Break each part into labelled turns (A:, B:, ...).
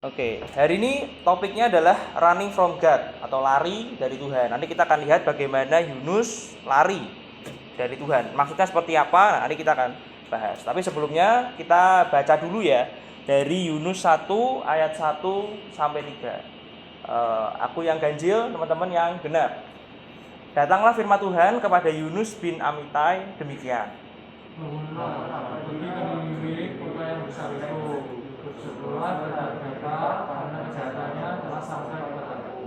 A: Oke, hari ini topiknya adalah running from God atau lari dari Tuhan. Nanti kita akan lihat bagaimana Yunus lari dari Tuhan. Maksudnya seperti apa? Nanti kita akan bahas. Tapi sebelumnya kita baca dulu ya dari Yunus 1 ayat 1 sampai 3. Aku yang ganjil, teman-teman yang genap. Datanglah firman Tuhan kepada Yunus bin Amitai demikian.
B: Bangunlah, pergi ke Niniwe, kota yang besar itu. Bersyukurlah terhadap mereka, karena kejahatannya telah sampai kepadaku.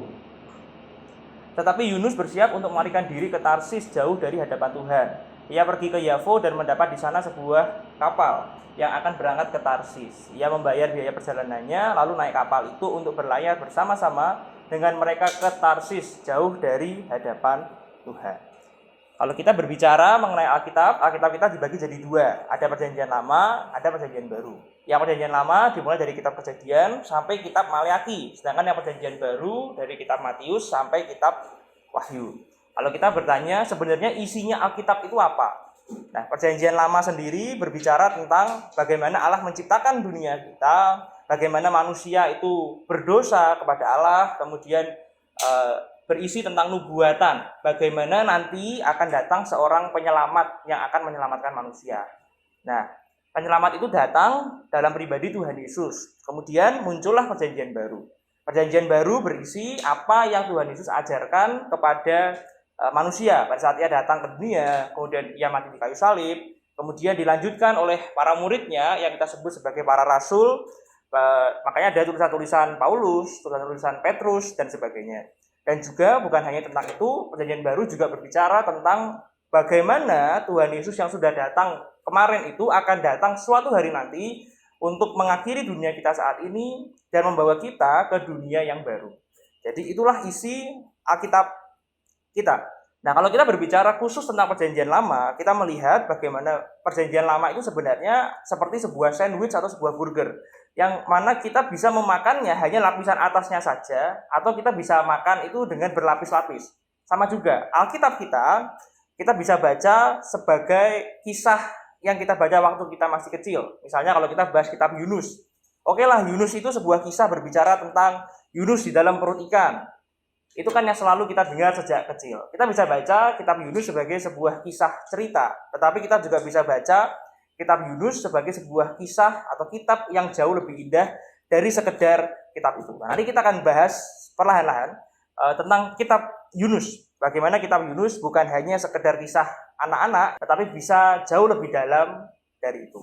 A: Tetapi Yunus bersiap untuk melarikan diri ke Tarsis jauh dari hadapan Tuhan. Ia pergi ke Yafo dan mendapat di sana sebuah kapal yang akan berangkat ke Tarsis. Ia membayar biaya perjalanannya, lalu naik kapal itu untuk berlayar bersama-sama dengan mereka ke Tarsis jauh dari hadapan Tuhan. Kalau kita berbicara mengenai Alkitab kita dibagi jadi dua. Ada perjanjian lama, ada perjanjian baru. Yang perjanjian lama dimulai dari kitab Kejadian sampai kitab Maleakhi. Sedangkan yang perjanjian baru dari kitab Matius sampai kitab Wahyu. Kalau kita bertanya sebenarnya isinya Alkitab itu apa? Nah, perjanjian lama sendiri berbicara tentang bagaimana Allah menciptakan dunia kita, bagaimana manusia itu berdosa kepada Allah, kemudian berisi tentang nubuatan, bagaimana nanti akan datang seorang penyelamat yang akan menyelamatkan manusia. Nah, penyelamat itu datang dalam pribadi Tuhan Yesus. Kemudian muncullah perjanjian baru. Perjanjian baru berisi apa yang Tuhan Yesus ajarkan kepada manusia pada saat ia datang ke dunia, kemudian ia mati di kayu salib, kemudian dilanjutkan oleh para muridnya yang kita sebut sebagai para rasul. Makanya ada tulisan-tulisan Paulus, tulisan-tulisan Petrus, dan sebagainya. Dan juga bukan hanya tentang itu, perjanjian baru juga berbicara tentang bagaimana Tuhan Yesus yang sudah datang kemarin itu akan datang suatu hari nanti untuk mengakhiri dunia kita saat ini dan membawa kita ke dunia yang baru. Jadi itulah isi Alkitab kita. Nah, kalau kita berbicara khusus tentang perjanjian lama, kita melihat bagaimana perjanjian lama itu sebenarnya seperti sebuah sandwich atau sebuah burger, yang mana kita bisa memakannya hanya lapisan atasnya saja, atau kita bisa makan itu dengan berlapis-lapis. Sama juga, Alkitab kita bisa baca sebagai kisah yang kita baca waktu kita masih kecil. Misalnya kalau kita bahas kitab Yunus. Oke lah, Yunus itu sebuah kisah berbicara tentang Yunus di dalam perut ikan. Itu kan yang selalu kita dengar sejak kecil. Kita bisa baca kitab Yunus sebagai sebuah kisah cerita, tetapi kita juga bisa baca kitab Yunus sebagai sebuah kisah atau kitab yang jauh lebih indah dari sekedar kitab itu. Nah, nanti kita akan bahas perlahan-lahan tentang kitab Yunus. Bagaimana kitab Yunus bukan hanya sekedar kisah anak-anak, tetapi bisa jauh lebih dalam dari itu.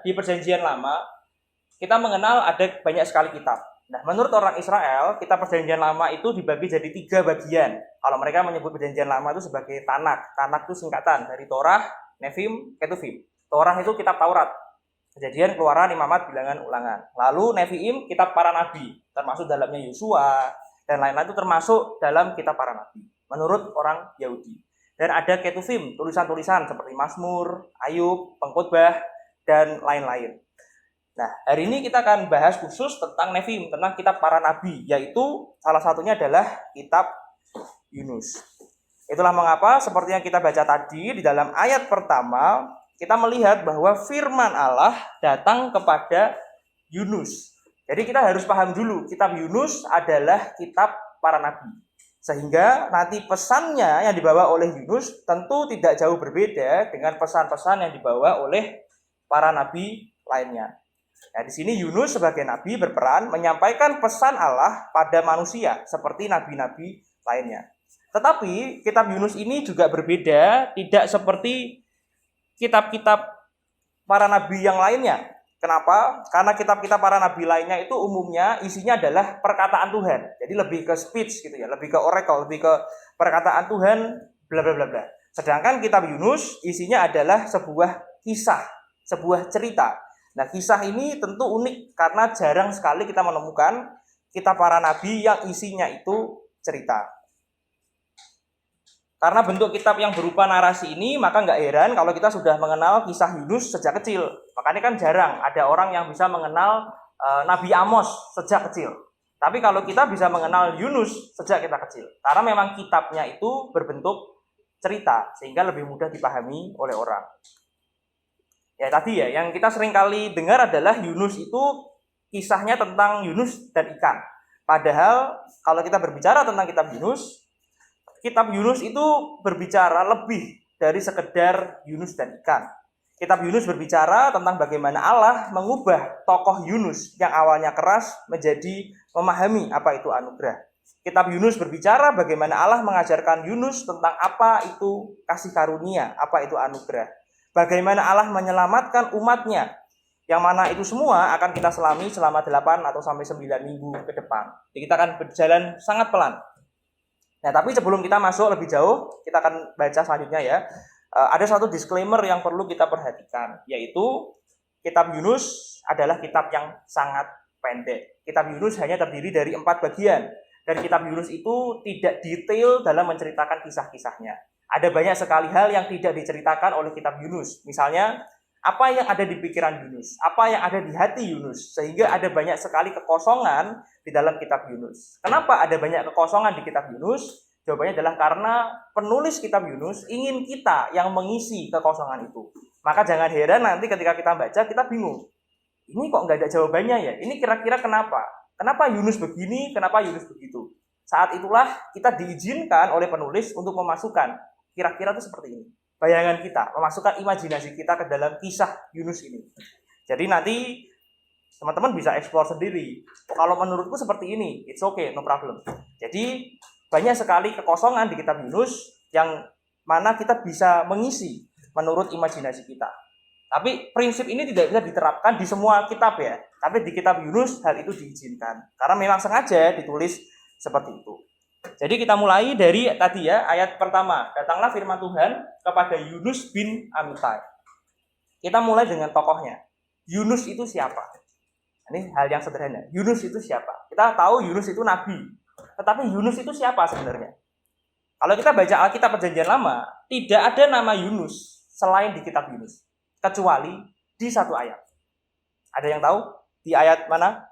A: Di perjanjian lama, kita mengenal ada banyak sekali kitab. Nah, menurut orang Israel, kitab perjanjian lama itu dibagi jadi 3 bagian. Kalau mereka menyebut perjanjian lama itu sebagai Tanak. Tanak itu singkatan dari Torah, Nevim, Ketuvim. Torah itu kitab Taurat. Kejadian, Keluaran, Imamat, Bilangan, Ulangan. Lalu Neviim, kitab para nabi, termasuk dalamnya Yosua dan lain-lain, itu termasuk dalam kitab para nabi menurut orang Yahudi. Dan ada Ketuvim, tulisan-tulisan seperti Mazmur, Ayub, Pengkhotbah, dan lain-lain. Nah, hari ini kita akan bahas khusus tentang Neviim, tentang kitab para nabi, yaitu salah satunya adalah kitab Yunus. Itulah mengapa seperti yang kita baca tadi di dalam ayat pertama, kita melihat bahwa firman Allah datang kepada Yunus. Jadi kita harus paham dulu, kitab Yunus adalah kitab para nabi. Sehingga nanti pesannya yang dibawa oleh Yunus tentu tidak jauh berbeda dengan pesan-pesan yang dibawa oleh para nabi lainnya. Nah, di sini Yunus sebagai nabi berperan menyampaikan pesan Allah pada manusia seperti nabi-nabi lainnya. Tetapi kitab Yunus ini juga berbeda, tidak seperti kitab-kitab para nabi yang lainnya. Kenapa? Karena kitab-kitab para nabi lainnya itu umumnya isinya adalah perkataan Tuhan. Jadi lebih ke speech gitu ya, lebih ke oracle, lebih ke perkataan Tuhan, bla bla bla bla. Sedangkan kitab Yunus isinya adalah sebuah kisah, sebuah cerita. Nah, kisah ini tentu unik karena jarang sekali kita menemukan kitab para nabi yang isinya itu cerita. Karena bentuk kitab yang berupa narasi ini, maka nggak heran kalau kita sudah mengenal kisah Yunus sejak kecil. Makanya kan jarang ada orang yang bisa mengenal Nabi Amos sejak kecil. Tapi kalau kita bisa mengenal Yunus sejak kita kecil. Karena memang kitabnya itu berbentuk cerita, sehingga lebih mudah dipahami oleh orang. Ya tadi ya, yang kita sering kali dengar adalah Yunus itu kisahnya tentang Yunus dan ikan. Padahal kalau kita berbicara tentang kitab Yunus itu berbicara lebih dari sekedar Yunus dan ikan. Kitab Yunus berbicara tentang bagaimana Allah mengubah tokoh Yunus yang awalnya keras menjadi memahami apa itu anugerah. Kitab Yunus berbicara bagaimana Allah mengajarkan Yunus tentang apa itu kasih karunia, apa itu anugerah. Bagaimana Allah menyelamatkan umatnya, yang mana itu semua akan kita selami selama 8 atau sampai 9 minggu ke depan. Jadi kita akan berjalan sangat pelan. Nah, tapi sebelum kita masuk lebih jauh, kita akan baca selanjutnya ya. Ada satu disclaimer yang perlu kita perhatikan, yaitu kitab Yunus adalah kitab yang sangat pendek. Kitab Yunus hanya terdiri dari 4 bagian. Dan kitab Yunus itu tidak detail dalam menceritakan kisah-kisahnya. Ada banyak sekali hal yang tidak diceritakan oleh kitab Yunus. Misalnya, apa yang ada di pikiran Yunus, apa yang ada di hati Yunus, sehingga ada banyak sekali kekosongan di dalam kitab Yunus. Kenapa ada banyak kekosongan di kitab Yunus? Jawabannya adalah karena penulis kitab Yunus ingin kita yang mengisi kekosongan itu. Maka jangan heran nanti ketika kita baca, kita bingung. Ini kok nggak ada jawabannya ya? Ini kira-kira kenapa? Kenapa Yunus begini, kenapa Yunus begitu? Saat itulah kita diizinkan oleh penulis untuk memasukkan kira-kira itu seperti ini. Bayangan kita, memasukkan imajinasi kita ke dalam kisah Yunus ini. Jadi nanti teman-teman bisa eksplor sendiri. Kalau menurutku seperti ini, it's okay, no problem. Jadi banyak sekali kekosongan di kitab Yunus yang mana kita bisa mengisi menurut imajinasi kita. Tapi prinsip ini tidak bisa diterapkan di semua kitab ya. Tapi di kitab Yunus hal itu diizinkan. Karena memang sengaja ditulis seperti itu. Jadi kita mulai dari tadi ya, ayat pertama. Datanglah firman Tuhan kepada Yunus bin Amittai. Kita mulai dengan tokohnya. Yunus itu siapa? Ini hal yang sederhana. Yunus itu siapa? Kita tahu Yunus itu nabi. Tetapi Yunus itu siapa sebenarnya? Kalau kita baca Alkitab Perjanjian Lama, tidak ada nama Yunus selain di kitab Yunus. Kecuali di satu ayat. Ada yang tahu? Di ayat mana?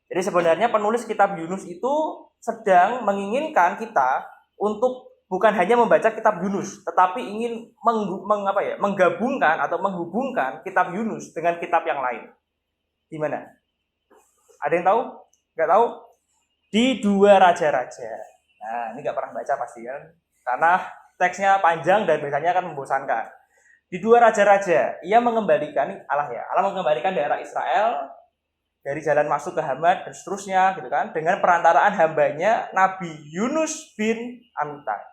A: Jadi sebenarnya penulis kitab Yunus itu sedang menginginkan kita untuk bukan hanya membaca kitab Yunus, tetapi ingin menggabungkan atau menghubungkan kitab Yunus dengan kitab yang lain. Di mana? Ada yang tahu? Nggak tahu? Di 2 Raja-Raja. Nah, ini nggak pernah baca pasti kan? Karena teksnya panjang dan biasanya akan membosankan. Di 2 Raja-Raja, ia mengembalikan Allah mengembalikan daerah Israel dari jalan masuk ke Hamat dan seterusnya gitu kan, dengan perantaraan hambanya Nabi Yunus bin Amittai.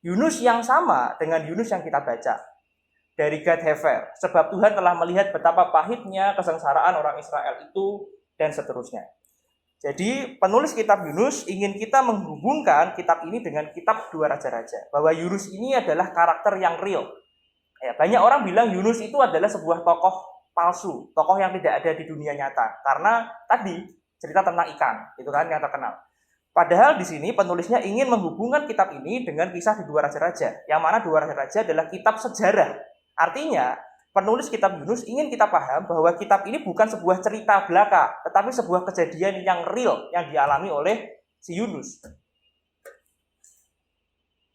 A: Yunus yang sama dengan Yunus yang kita baca dari Gad Hefer, sebab Tuhan telah melihat betapa pahitnya kesengsaraan orang Israel itu dan seterusnya. Jadi penulis kitab Yunus ingin kita menghubungkan kitab ini dengan kitab 2 Raja-Raja, bahwa Yunus ini adalah karakter yang real. Ya, banyak orang bilang Yunus itu adalah sebuah tokoh palsu, tokoh yang tidak ada di dunia nyata, karena tadi cerita tentang ikan, itu kan yang terkenal. Padahal di sini penulisnya ingin menghubungkan kitab ini dengan kisah di 2 Raja-Raja, yang mana 2 Raja-Raja adalah kitab sejarah. Artinya, penulis kitab Yunus ingin kita paham bahwa kitab ini bukan sebuah cerita belaka, tetapi sebuah kejadian yang real yang dialami oleh si Yunus.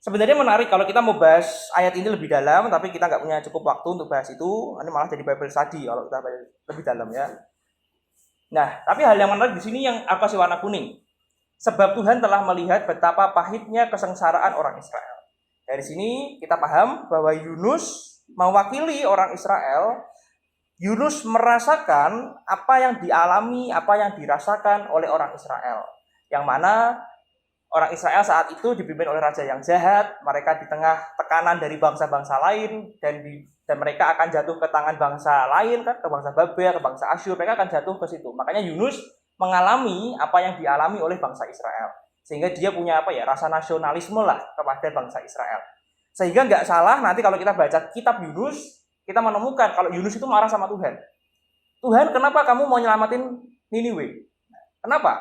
A: Sebenarnya menarik kalau kita mau bahas ayat ini lebih dalam, tapi kita nggak punya cukup waktu untuk bahas itu. Ini malah jadi Bible study kalau kita bahas lebih dalam ya. Nah, tapi hal yang menarik di sini yang apa sih warna kuning? Sebab Tuhan telah melihat betapa pahitnya kesengsaraan orang Israel. Dari sini kita paham bahwa Yunus mewakili orang Israel. Yunus merasakan apa yang dialami, apa yang dirasakan oleh orang Israel. Yang mana orang Israel saat itu dipimpin oleh raja yang jahat, mereka di tengah tekanan dari bangsa-bangsa lain, dan mereka akan jatuh ke tangan bangsa lain, kan, ke bangsa Babel, ke bangsa Asyur, mereka akan jatuh ke situ. Makanya Yunus mengalami apa yang dialami oleh bangsa Israel, sehingga dia punya rasa nasionalisme lah kepada bangsa Israel. Sehingga nggak salah nanti kalau kita baca kitab Yunus, kita menemukan kalau Yunus itu marah sama Tuhan. Tuhan, kenapa kamu mau nyelamatin Niniwe? Kenapa?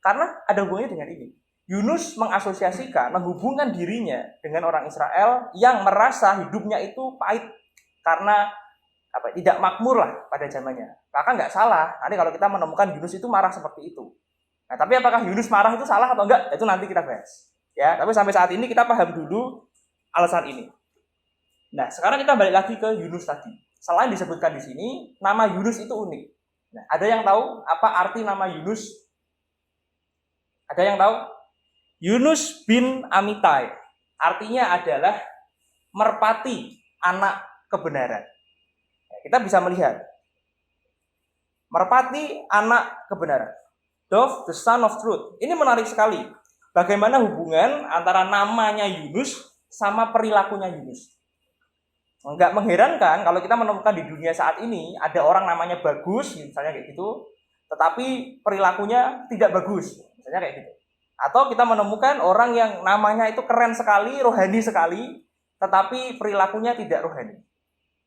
A: Karena ada hubungannya dengan ini. Yunus mengasosiasikan, menghubungkan dirinya dengan orang Israel yang merasa hidupnya itu pahit karena tidak makmur lah pada zamannya. Maka nggak salah nanti kalau kita menemukan Yunus itu marah seperti itu. Nah, tapi apakah Yunus marah itu salah atau enggak? Itu nanti kita bahas. Ya, tapi sampai saat ini kita paham dulu alasan ini. Nah, sekarang kita balik lagi ke Yunus tadi. Selain disebutkan di sini, nama Yunus itu unik. Nah, ada yang tahu apa arti nama Yunus? Ada yang tahu? Yunus bin Amitai. Artinya adalah merpati, anak kebenaran. Nah, kita bisa melihat merpati, anak kebenaran. Dove, the son of truth. Ini menarik sekali. Bagaimana hubungan antara namanya Yunus sama perilakunya Yunus. Enggak mengherankan kalau kita menemukan di dunia saat ini ada orang namanya bagus, misalnya kayak gitu, tetapi perilakunya tidak bagus, misalnya kayak gitu. Atau kita menemukan orang yang namanya itu keren sekali, rohani sekali, tetapi perilakunya tidak rohani.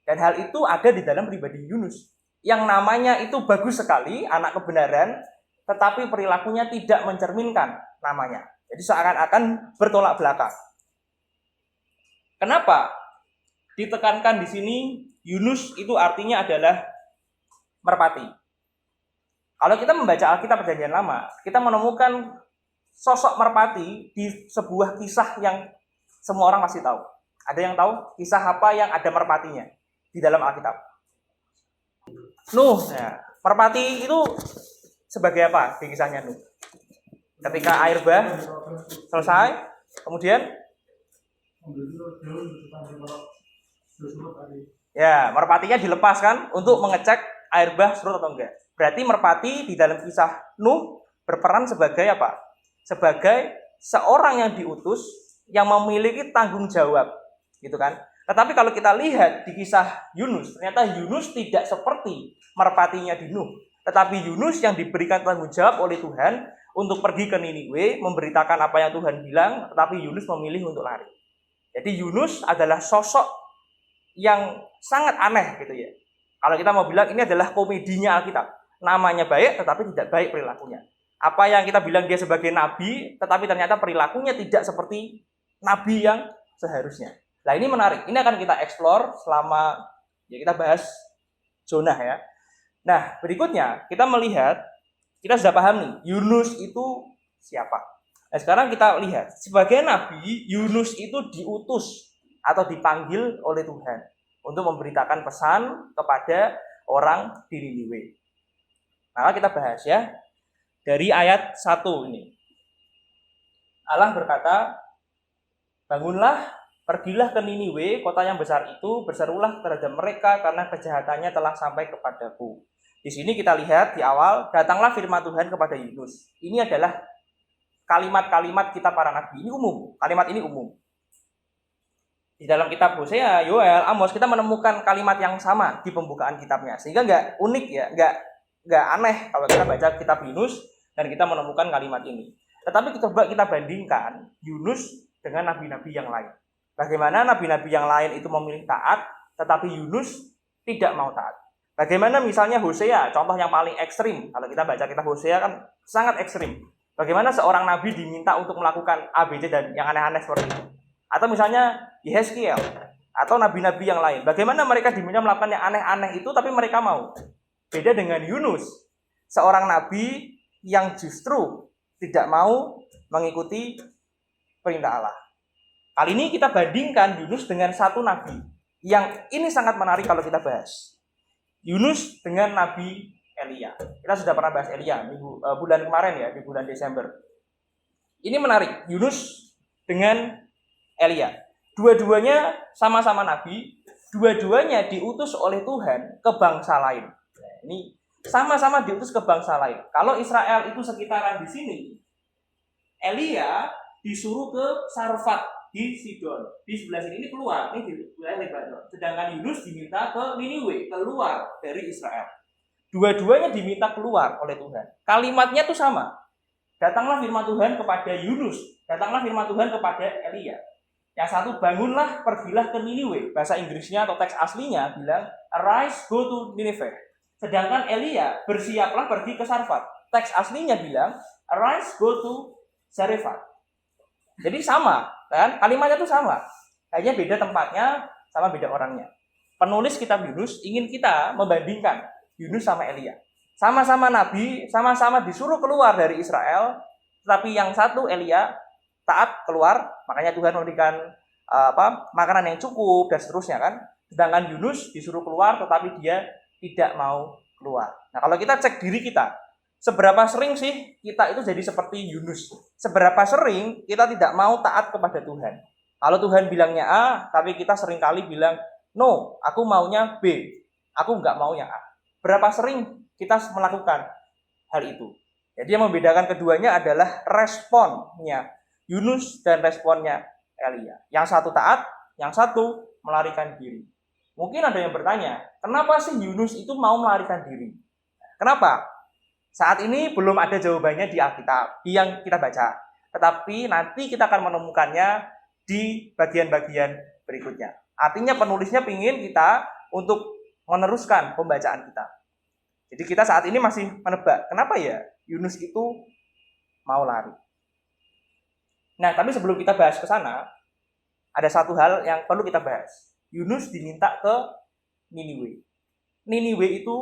A: Dan hal itu ada di dalam pribadi Yunus. Yang namanya itu bagus sekali, anak kebenaran, tetapi perilakunya tidak mencerminkan namanya. Jadi seakan-akan bertolak belakang. Kenapa? Ditekankan di sini Yunus itu artinya adalah merpati. Kalau kita membaca Alkitab Perjanjian Lama, kita menemukan sosok merpati di sebuah kisah yang semua orang pasti tahu. Ada yang tahu kisah apa yang ada merpatinya di dalam Alkitab? Nuh, ya. Merpati itu sebagai apa di kisahnya Nuh? Ketika air bah selesai, kemudian ya, merpatinya dilepaskan untuk mengecek air bah surut atau enggak. Berarti merpati di dalam kisah Nuh berperan sebagai apa? Sebagai seorang yang diutus yang memiliki tanggung jawab, gitu kan? Tetapi kalau kita lihat di kisah Yunus, ternyata Yunus tidak seperti merpatinya di Nuh, tetapi Yunus yang diberikan tanggung jawab oleh Tuhan untuk pergi ke Niniwe, memberitakan apa yang Tuhan bilang, tetapi Yunus memilih untuk lari. Jadi Yunus adalah sosok yang sangat aneh gitu ya. Kalau kita mau bilang ini adalah komedinya Alkitab. Namanya baik tetapi tidak baik perilakunya. Apa yang kita bilang dia sebagai nabi, tetapi ternyata perilakunya tidak seperti nabi yang seharusnya. Nah, ini menarik. Ini akan kita eksplor selama ya kita bahas Jonah ya. Nah, berikutnya kita melihat, kita sudah paham nih, Yunus itu siapa? Nah, sekarang kita lihat, sebagai nabi, Yunus itu diutus atau dipanggil oleh Tuhan untuk memberitakan pesan kepada orang di Niniwe. Maka kita bahas ya, dari ayat 1 ini. Allah berkata, bangunlah, pergilah ke Niniwe, kota yang besar itu, berserulah terhadap mereka karena kejahatannya telah sampai kepadaku. Di sini kita lihat di awal, datanglah firman Tuhan kepada Yunus. Ini adalah kalimat-kalimat kita para nabi. Ini umum, kalimat ini umum. Di dalam kitab Hosea, Yoel, Amos, kita menemukan kalimat yang sama di pembukaan kitabnya. Sehingga nggak unik ya, nggak aneh kalau kita baca kitab Yunus dan kita menemukan kalimat ini. Tetapi coba kita bandingkan Yunus dengan nabi-nabi yang lain. Bagaimana nabi-nabi yang lain itu memilih taat, tetapi Yunus tidak mau taat. Bagaimana misalnya Hosea, contoh yang paling ekstrim. Kalau kita baca kitab Hosea kan sangat ekstrim. Bagaimana seorang nabi diminta untuk melakukan ABC dan yang aneh-aneh seperti itu. Atau misalnya Yehezkiel, atau nabi-nabi yang lain. Bagaimana mereka diminta melakukan yang aneh-aneh itu, tapi mereka mau. Beda dengan Yunus, seorang nabi yang justru tidak mau mengikuti perintah Allah. Kali ini kita bandingkan Yunus dengan satu nabi. Yang ini sangat menarik kalau kita bahas. Yunus dengan Nabi Elia. Kita sudah pernah bahas Elia bulan kemarin ya, di bulan Desember. Ini menarik, Yunus dengan Elia. Dua-duanya sama-sama nabi, dua-duanya diutus oleh Tuhan ke bangsa lain. Nah, ini sama-sama diutus ke bangsa lain. Kalau Israel itu sekitaran di sini, Elia disuruh ke Sarfat di Sidon. Di sebelah sini ini keluar, ini di wilayah Lebanon. Sedangkan Yunus diminta ke Niniwe, keluar dari Israel. Dua-duanya diminta keluar oleh Tuhan. Kalimatnya tuh sama. Datanglah firman Tuhan kepada Yunus, datanglah firman Tuhan kepada Elia. Yang satu, bangunlah, pergilah ke Niniwe. Bahasa Inggrisnya atau teks aslinya bilang, arise, go to Nineveh. Sedangkan Elia, bersiaplah pergi ke Sarfat. Teks aslinya bilang, arise, go to Zarephath. Jadi sama, kan? Kalimatnya itu sama. Hanya beda tempatnya, sama beda orangnya. Penulis kitab Yunus ingin kita membandingkan Yunus sama Elia. Sama-sama nabi, sama-sama disuruh keluar dari Israel, tetapi yang satu Elia taat keluar, makanya Tuhan memberikan makanan yang cukup dan seterusnya kan. Sedangkan Yunus disuruh keluar, tetapi dia tidak mau keluar. Nah, kalau kita cek diri kita, seberapa sering sih kita itu jadi seperti Yunus? Seberapa sering kita tidak mau taat kepada Tuhan? Kalau Tuhan bilangnya A, tapi kita seringkali bilang, no, aku maunya B, aku nggak mau yang A. Berapa sering kita melakukan hal itu? Jadi yang membedakan keduanya adalah responnya Yunus dan responnya Elia. Yang satu taat, yang satu melarikan diri. Mungkin ada yang bertanya, kenapa sih Yunus itu mau melarikan diri? Kenapa? Saat ini belum ada jawabannya di Alkitab yang kita baca. Tetapi nanti kita akan menemukannya di bagian-bagian berikutnya. Artinya penulisnya ingin kita untuk meneruskan pembacaan kita. Jadi kita saat ini masih menebak, kenapa ya Yunus itu mau lari. Nah, tapi sebelum kita bahas ke sana, ada satu hal yang perlu kita bahas. Yunus diminta ke Niniwe. Niniwe itu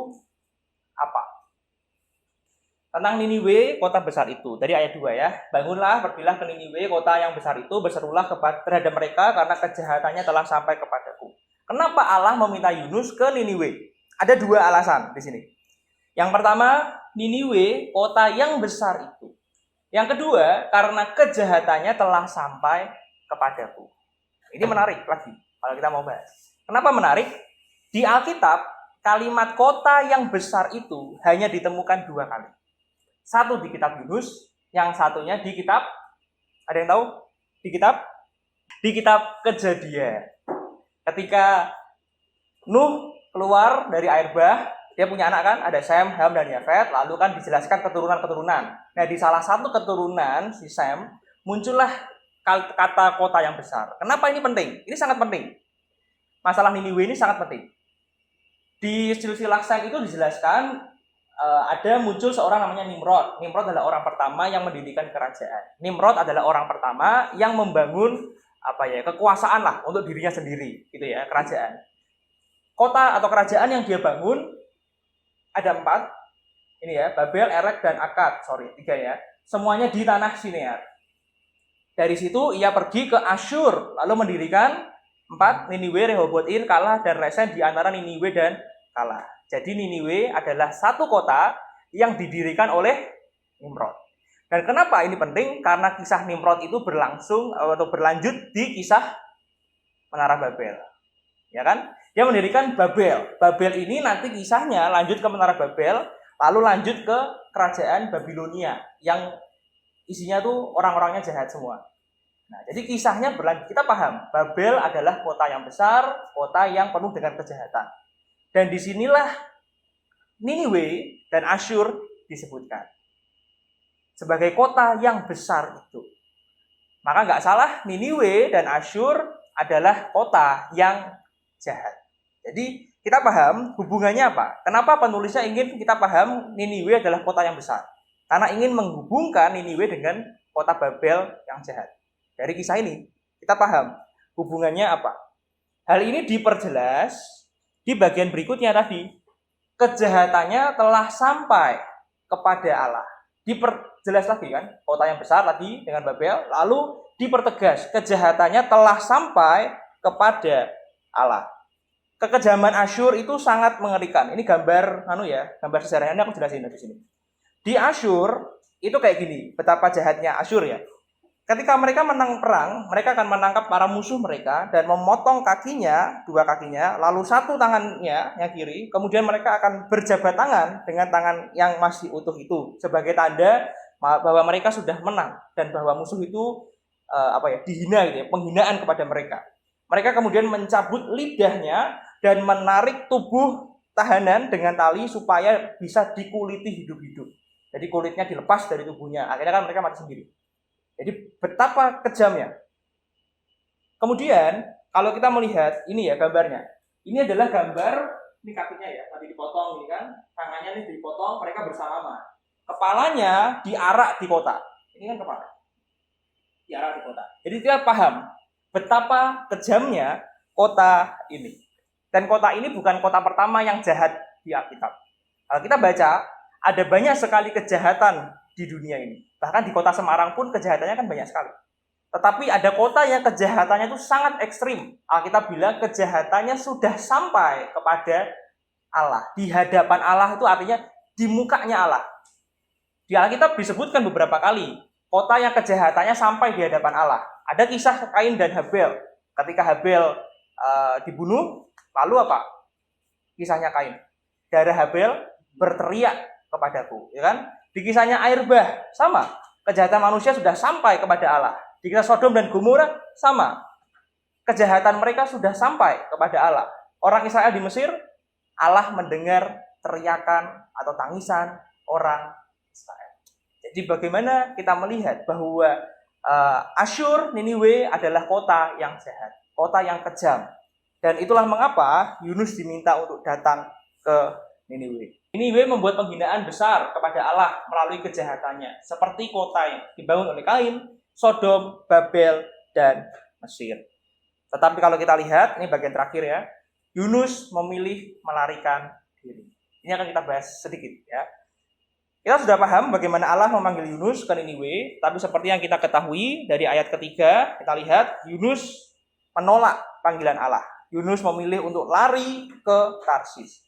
A: apa? Tentang Niniwe, kota besar itu. Dari ayat 2 ya. Bangunlah, pergilah ke Niniwe, kota yang besar itu, berserulah terhadap mereka karena kejahatannya telah sampai kepadaku. Kenapa Allah meminta Yunus ke Niniwe? Ada 2 alasan di sini. Yang pertama, Niniwe, kota yang besar itu. Yang kedua, karena kejahatannya telah sampai kepadaku. Ini menarik lagi, kalau kita mau bahas. Kenapa menarik? Di Alkitab, kalimat kota yang besar itu hanya ditemukan 2 kali. Satu di kitab Yunus, yang satunya di kitab, ada yang tahu? Di kitab Kejadian. Ketika Nuh keluar dari air bah, dia punya anak kan, ada Sem, Ham, dan Yafet, lalu kan dijelaskan keturunan-keturunan. Nah, di salah satu keturunan, si Sem, muncullah kata kota yang besar. Kenapa ini penting? Ini sangat penting. Masalah Niniwe ini sangat penting. Di silsilah Sem itu dijelaskan, ada muncul seorang namanya Nimrod. Nimrod adalah orang pertama yang mendirikan kerajaan. Nimrod adalah orang pertama yang membangun kekuasaan lah untuk dirinya sendiri, gitu ya, kerajaan. Kota atau kerajaan yang dia bangun ada 4. Ini ya, Babel, Erek, dan Akkad. 3 ya. Semuanya di tanah Sinear. Dari situ ia pergi ke Asyur, lalu mendirikan 4, Niniwe, Rehoboth-ir, Kalah, dan Resen di antara Niniwe dan Kalah. Jadi Niniwe adalah satu kota yang didirikan oleh Nimrod. Dan kenapa ini penting? Karena kisah Nimrod itu berlanjut di kisah Menara Babel. Ya kan? Dia mendirikan Babel. Babel ini nanti kisahnya lanjut ke Menara Babel, lalu lanjut ke kerajaan Babilonia yang isinya tuh orang-orangnya jahat semua. Nah, jadi kisahnya berlanjut. Kita paham, Babel adalah kota yang besar, kota yang penuh dengan kejahatan. Dan disinilah Niniwe dan Asyur disebutkan sebagai kota yang besar itu. Maka nggak salah, Niniwe dan Asyur adalah kota yang jahat. Jadi kita paham hubungannya apa? Kenapa penulisnya ingin kita paham Niniwe adalah kota yang besar? Karena ingin menghubungkan Niniwe dengan kota Babel yang jahat. Dari kisah ini kita paham hubungannya apa. Hal ini diperjelas di bagian berikutnya tadi. Kejahatannya telah sampai kepada Allah. Diperjelas lagi kan, kota yang besar tadi dengan Babel, lalu dipertegas kejahatannya telah sampai kepada Allah. Kekejaman Asyur itu sangat mengerikan. Ini gambar gambar sejarahnya aku jelasin di sini. Di Asyur itu kayak gini, betapa jahatnya Asyur ya. Ketika mereka menang perang, mereka akan menangkap para musuh mereka dan memotong kakinya, 2 kakinya, lalu 1 tangannya yang kiri, kemudian mereka akan berjabat tangan dengan tangan yang masih utuh itu sebagai tanda bahwa mereka sudah menang dan bahwa musuh itu dihina gitu ya, penghinaan kepada mereka. Mereka kemudian mencabut lidahnya dan menarik tubuh tahanan dengan tali supaya bisa dikuliti hidup-hidup. Jadi kulitnya dilepas dari tubuhnya. Akhirnya kan mereka mati sendiri. Jadi betapa kejamnya. Kemudian kalau kita melihat ini ya gambarnya. Ini adalah gambar, ini kakinya ya, tadi dipotong ini kan, tangannya ini dipotong, mereka bersama-sama. Kepalanya diarak di kota. Ini kan kepala. Diarak di kota. Jadi kita paham betapa kejamnya kota ini. Dan kota ini bukan kota pertama yang jahat di Alkitab. Kalau kita baca, ada banyak sekali kejahatan di dunia ini. Bahkan di kota Semarang pun kejahatannya kan banyak sekali. Tetapi ada kota yang kejahatannya itu sangat ekstrim. Alkitab bilang kejahatannya sudah sampai kepada Allah. Di hadapan Allah itu artinya di mukanya Allah. Di Alkitab disebutkan beberapa kali kota yang kejahatannya sampai di hadapan Allah. Ada kisah Kain dan Habel. Ketika Habel dibunuh, lalu apa? Kisahnya Kain. Darah Habel berteriak kepadaku, ya kan? Di kisahnya air bah sama. Kejahatan manusia sudah sampai kepada Allah. Di kisah Sodom dan Gomora sama. Kejahatan mereka sudah sampai kepada Allah. Orang Israel di Mesir, Allah mendengar teriakan atau tangisan orang Israel. Jadi bagaimana kita melihat bahwa Asyur, Niniwe adalah kota yang jahat, kota yang kejam. Dan itulah mengapa Yunus diminta untuk datang ke Niniwe. Niniwe membuat penghinaan besar kepada Allah melalui kejahatannya, seperti kota yang dibangun oleh Kain, Sodom, Babel, dan Mesir. Tetapi kalau kita lihat, ini bagian terakhir ya, Yunus memilih melarikan diri. Ini akan kita bahas sedikit ya. Kita sudah paham bagaimana Allah memanggil Yunus ke Niniwe, tapi seperti yang kita ketahui dari ayat ketiga, kita lihat Yunus menolak panggilan Allah. Yunus memilih untuk lari ke Tarsis.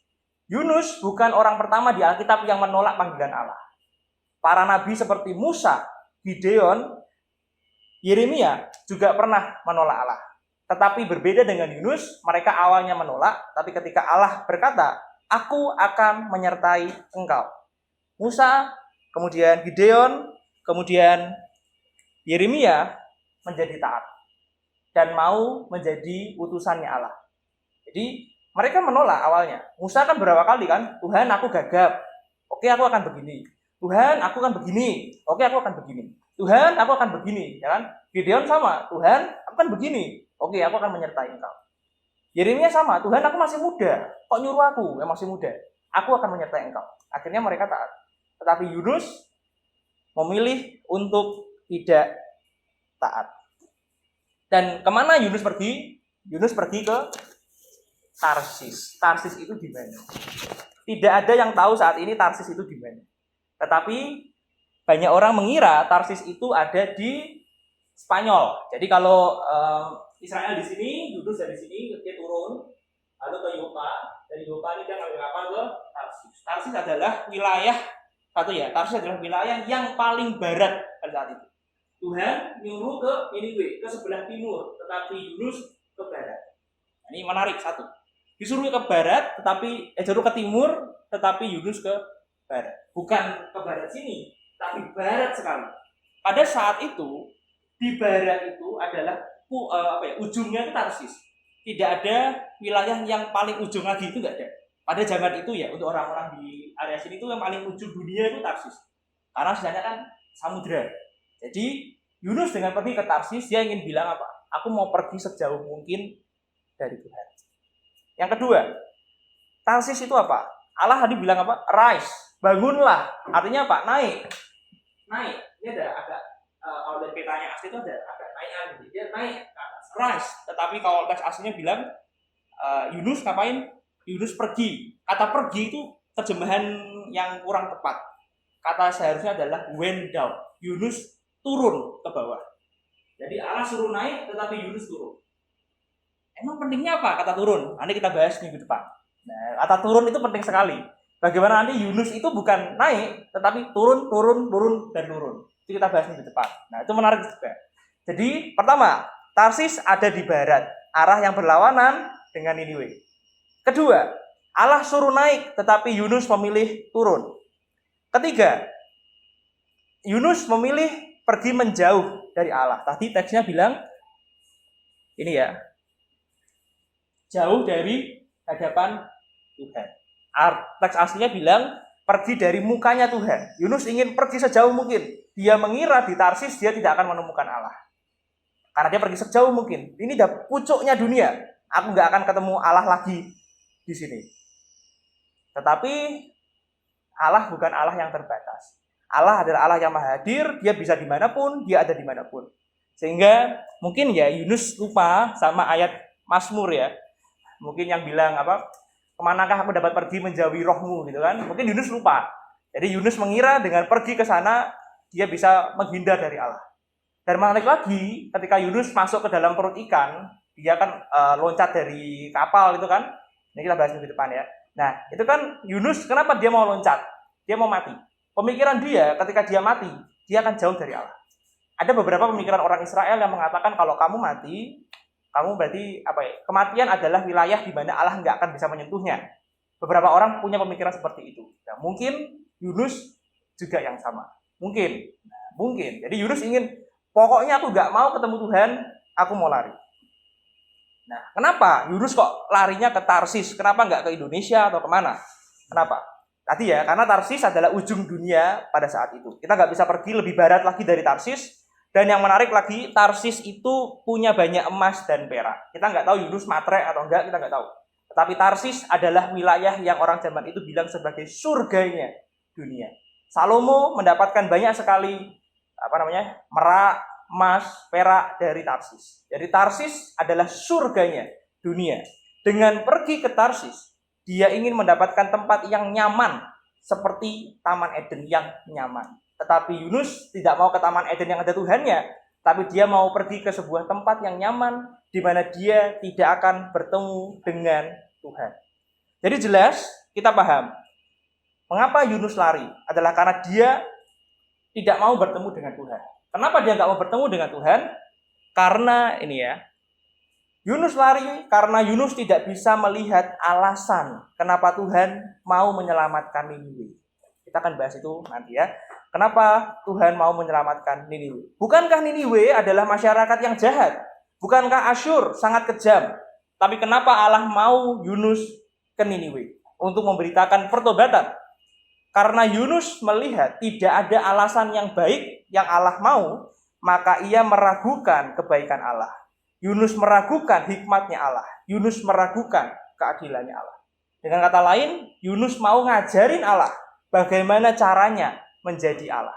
A: Yunus bukan orang pertama di Alkitab yang menolak panggilan Allah. Para nabi seperti Musa, Gideon, Yeremia juga pernah menolak Allah. Tetapi berbeda dengan Yunus, mereka awalnya menolak, tapi ketika Allah berkata, "Aku akan menyertai engkau." Musa, kemudian Gideon, kemudian Yeremia menjadi taat dan mau menjadi utusannya Allah. Jadi mereka menolak awalnya. Musa kan berapa kali kan, Tuhan aku gagap, oke aku akan begini. Tuhan aku akan begini, oke aku akan begini. Tuhan aku akan begini, ya kan? Gideon sama, Tuhan aku akan begini, oke aku akan menyertai engkau. Yeremia sama, Tuhan aku masih muda, kok nyuruh aku yang masih muda, aku akan menyertai engkau. Akhirnya mereka taat. Tetapi Yunus memilih untuk tidak taat. Dan kemana Yunus pergi? Yunus pergi ke Tarsis. Tarsis itu di mana? Tidak ada yang tahu saat ini Tarsis itu di mana. Tetapi banyak orang mengira Tarsis itu ada di Spanyol. Jadi kalau Israel di sini, Yunus dari sini dia turun, lalu ke Yopa. Dari Yopa ini dia ngambil kapal ke Tarsis. Tarsis adalah wilayah Tarsis adalah wilayah yang paling barat pada saat itu. Tuhan nyuruh ke Niniwe, ke sebelah timur, tetapi Yunus ke barat. Ini menarik satu. Disuruh ke barat, disuruh ke timur, tetapi Yunus ke barat. Bukan ke barat sini, tapi barat sekali. Pada saat itu, di barat itu adalah ujungnya itu Tarsis. Tidak ada wilayah yang paling ujung lagi, itu tidak ada. Pada zaman itu ya, untuk orang-orang di area sini itu yang paling ujung dunia itu Tarsis. Karena sisanya kan samudra. Jadi Yunus dengan pergi ke Tarsis, dia ingin bilang apa? Aku mau pergi sejauh mungkin dari Tuhan. Yang kedua, Tarsis itu apa? Allah tadi bilang apa? Rise, bangunlah. Artinya apa? Naik. Naik. Ini ada kalau dari petanya asli itu ada naikan. Dia naik ke atas. Rise. Tetapi kalau teks aslinya bilang Yunus ngapain? Yunus pergi. Kata pergi itu terjemahan yang kurang tepat. Kata seharusnya adalah went down. Yunus turun ke bawah. Jadi Allah suruh naik, tetapi Yunus turun. Emang pentingnya apa kata turun? Nanti kita bahas minggu depan. Nah, kata turun itu penting sekali. Bagaimana nanti Yunus itu bukan naik, tetapi turun, dan turun. Itu kita bahas minggu depan. Nah, itu menarik juga. Jadi, pertama, Tarsis ada di barat, arah yang berlawanan dengan Niniwe. Kedua, Allah suruh naik, tetapi Yunus memilih turun. Ketiga, Yunus memilih pergi menjauh dari Allah. Tadi teksnya bilang, ini ya, jauh dari hadapan Tuhan. Teks aslinya bilang, pergi dari mukanya Tuhan. Yunus ingin pergi sejauh mungkin. Dia mengira di Tarsis dia tidak akan menemukan Allah. Karena dia pergi sejauh mungkin. Ini udah pucuknya dunia. Aku nggak akan ketemu Allah lagi di sini. Tetapi Allah bukan Allah yang terbatas. Allah adalah Allah yang maha hadir. Dia bisa dimanapun, dia ada dimanapun. Sehingga mungkin ya Yunus lupa sama ayat Mazmur ya. Mungkin yang bilang apa? Kemanakah aku dapat pergi menjauhi rohmu gitu kan? Mungkin Yunus lupa. Jadi Yunus mengira dengan pergi ke sana dia bisa menghindar dari Allah. Dan menarik lagi, ketika Yunus masuk ke dalam perut ikan, dia kan loncat dari kapal itu kan. Ini kita bahas minggu depan ya. Nah, itu kan Yunus, kenapa dia mau loncat? Dia mau mati. Pemikiran dia ketika dia mati, dia akan jauh dari Allah. Ada beberapa pemikiran orang Israel yang mengatakan kalau kamu mati, kamu berarti kematian adalah wilayah di mana Allah nggak akan bisa menyentuhnya. Beberapa orang punya pemikiran seperti itu. Nah, mungkin Yunus juga yang sama. Mungkin. Jadi Yunus ingin, pokoknya aku nggak mau ketemu Tuhan, aku mau lari. Nah, kenapa Yunus kok larinya ke Tarsis? Kenapa nggak ke Indonesia atau kemana? Kenapa? Tadi ya, karena Tarsis adalah ujung dunia pada saat itu. Kita nggak bisa pergi lebih barat lagi dari Tarsis. Dan yang menarik lagi, Tarsis itu punya banyak emas dan perak. Kita nggak tahu Yunus matre atau enggak, kita nggak tahu. Tetapi Tarsis adalah wilayah yang orang zaman itu bilang sebagai surganya dunia. Salomo mendapatkan banyak sekali merak, emas, perak dari Tarsis. Jadi Tarsis adalah surganya dunia. Dengan pergi ke Tarsis, dia ingin mendapatkan tempat yang nyaman, seperti Taman Eden yang nyaman. Tetapi Yunus tidak mau ke Taman Eden yang ada Tuhannya, tapi dia mau pergi ke sebuah tempat yang nyaman, di mana dia tidak akan bertemu dengan Tuhan. Jadi jelas kita paham, mengapa Yunus lari adalah karena dia tidak mau bertemu dengan Tuhan. Kenapa dia nggak mau bertemu dengan Tuhan? Karena Yunus lari karena Yunus tidak bisa melihat alasan kenapa Tuhan mau menyelamatkan Niniwe. Kita akan bahas itu nanti ya. Kenapa Tuhan mau menyelamatkan Niniwe? Bukankah Niniwe adalah masyarakat yang jahat? Bukankah Asyur sangat kejam? Tapi kenapa Allah mau Yunus ke Niniwe untuk memberitakan pertobatan? Karena Yunus melihat tidak ada alasan yang baik yang Allah mau, maka ia meragukan kebaikan Allah. Yunus meragukan hikmatnya Allah. Yunus meragukan keadilannya Allah. Dengan kata lain, Yunus mau ngajarin Allah bagaimana caranya menjadi Allah.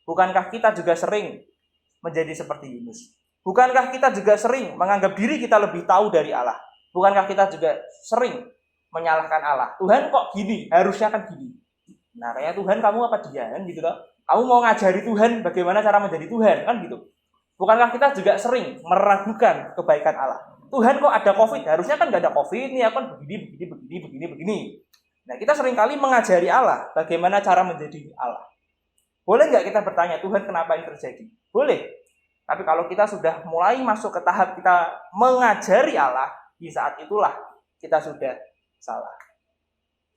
A: Bukankah kita juga sering menjadi seperti Yunus? Bukankah kita juga sering menganggap diri kita lebih tahu dari Allah? Bukankah kita juga sering menyalahkan Allah? Tuhan kok gini? Harusnya kan gini. Nah, kayak Tuhan kamu apa dia? Kan gitu loh. Kamu mau ngajari Tuhan bagaimana cara menjadi Tuhan, kan gitu. Bukankah kita juga sering meragukan kebaikan Allah? Tuhan kok ada COVID? Harusnya kan nggak ada COVID, nih kan begini. Nah, kita seringkali mengajari Allah bagaimana cara menjadi Allah. Boleh nggak kita bertanya, Tuhan kenapa ini terjadi? Boleh. Tapi kalau kita sudah mulai masuk ke tahap kita mengajari Allah, di saat itulah kita sudah salah.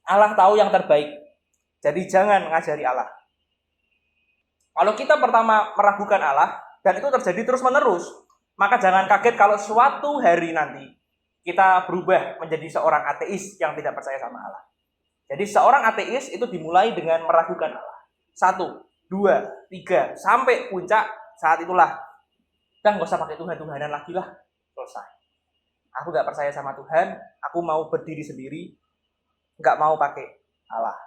A: Allah tahu yang terbaik. Jadi jangan mengajari Allah. Kalau kita pertama meragukan Allah, dan itu terjadi terus-menerus, maka jangan kaget kalau suatu hari nanti kita berubah menjadi seorang ateis yang tidak percaya sama Allah. Jadi seorang ateis itu dimulai dengan meragukan Allah. 1, 2, 3, sampai puncak, saat itulah nggak usah pakai Tuhan-Tuhanan lagi lah, selesai. Aku nggak percaya sama Tuhan, aku mau berdiri sendiri, nggak mau pakai Allah.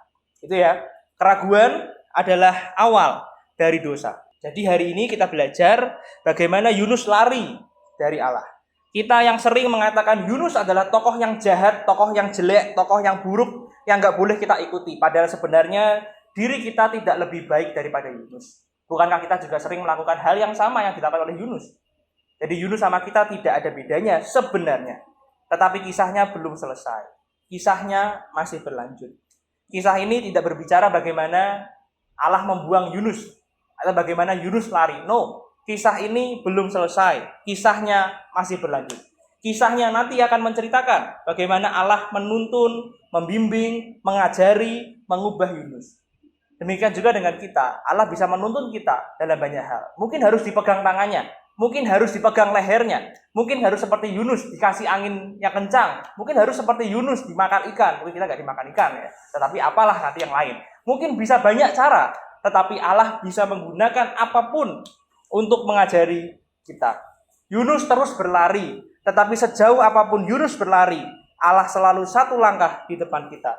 A: Itu ya, keraguan adalah awal dari dosa. Jadi hari ini kita belajar bagaimana Yunus lari dari Allah. Kita yang sering mengatakan Yunus adalah tokoh yang jahat, tokoh yang jelek, tokoh yang buruk, yang nggak boleh kita ikuti. Padahal sebenarnya diri kita tidak lebih baik daripada Yunus. Bukankah kita juga sering melakukan hal yang sama yang dilakukan oleh Yunus? Jadi Yunus sama kita tidak ada bedanya sebenarnya. Tetapi kisahnya belum selesai. Kisahnya masih berlanjut. Kisah ini tidak berbicara bagaimana Allah membuang Yunus atau bagaimana Yunus lari. No, kisah ini belum selesai. Kisahnya masih berlanjut. Kisahnya nanti akan menceritakan bagaimana Allah menuntun, membimbing, mengajari, mengubah Yunus. Demikian juga dengan kita. Allah bisa menuntun kita dalam banyak hal. Mungkin harus dipegang tangannya. Mungkin harus dipegang lehernya. Mungkin harus seperti Yunus dikasih angin yang kencang. Mungkin harus seperti Yunus dimakan ikan. Mungkin kita nggak dimakan ikan ya. Tetapi apalah nanti yang lain. Mungkin bisa banyak cara. Tetapi Allah bisa menggunakan apapun untuk mengajari kita. Yunus terus berlari. Tetapi sejauh apapun Yunus berlari, Allah selalu satu langkah di depan kita.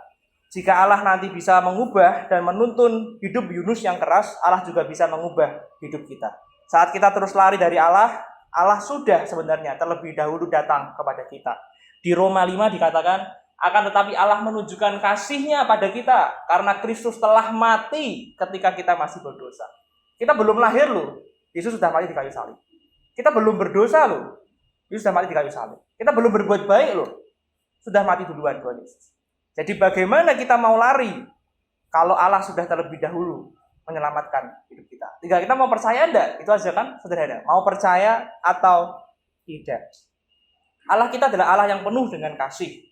A: Jika Allah nanti bisa mengubah dan menuntun hidup Yunus yang keras, Allah juga bisa mengubah hidup kita. Saat kita terus lari dari Allah, Allah sudah sebenarnya terlebih dahulu datang kepada kita. Di Roma 5 dikatakan, akan tetapi Allah menunjukkan kasih-Nya pada kita karena Kristus telah mati ketika kita masih berdosa. Kita belum lahir loh, Yesus sudah mati di kayu salib. Kita belum berdosa loh, Yesus sudah mati di kayu salib. Kita belum berbuat baik loh, sudah mati duluan Tuhan Yesus. Jadi bagaimana kita mau lari kalau Allah sudah terlebih dahulu menyelamatkan hidup kita? Tinggal kita mau percaya enggak? Itu aja kan sederhana. Mau percaya atau tidak. Allah kita adalah Allah yang penuh dengan kasih.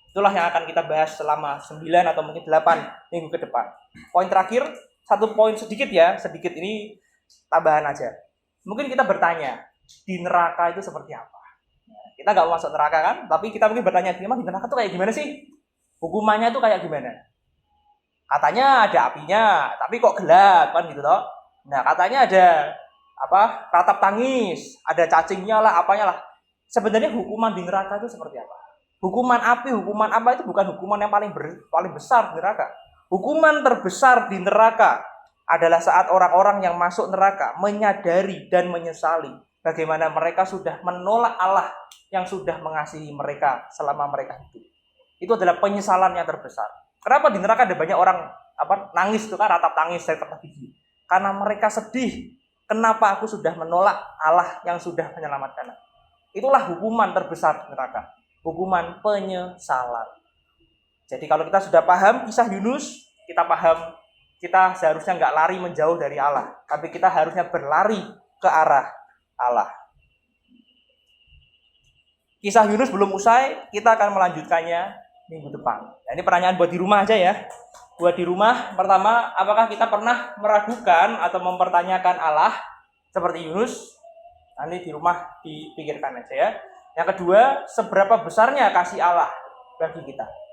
A: Itulah yang akan kita bahas selama 9 atau mungkin 8 minggu ke depan. Poin terakhir, satu poin sedikit ini tambahan aja. Mungkin kita bertanya, di neraka itu seperti apa? Kita nggak masuk neraka kan, tapi kita mungkin bertanya, memang di neraka itu kayak gimana sih? Hukumannya itu kayak gimana? Katanya ada apinya, tapi kok gelap kan gitu loh. Nah, katanya ada ratap tangis, ada cacingnya lah, apanya lah. Sebenarnya hukuman di neraka itu seperti apa? Hukuman api, hukuman apa itu bukan hukuman yang paling besar di neraka. Hukuman terbesar di neraka adalah saat orang-orang yang masuk neraka menyadari dan menyesali bagaimana mereka sudah menolak Allah yang sudah mengasihi mereka selama mereka hidup. Itu adalah penyesalan yang terbesar. Kenapa di neraka ada banyak orang nangis itu kan, ratap tangis dari kata gigi? Karena mereka sedih. Kenapa aku sudah menolak Allah yang sudah menyelamatkan aku? Itulah hukuman terbesar di neraka. Hukuman penyesalan. Jadi kalau kita sudah paham kisah Yunus, kita paham kita seharusnya nggak lari menjauh dari Allah, tapi kita harusnya berlari ke arah Allah. Kisah Yunus belum usai, kita akan melanjutkannya minggu depan. Nah, ini pertanyaan buat di rumah aja ya. Buat di rumah, pertama, apakah kita pernah meragukan atau mempertanyakan Allah seperti Yunus? Nanti di rumah dipikirkan aja ya. Yang kedua, seberapa besarnya kasih Allah bagi kita?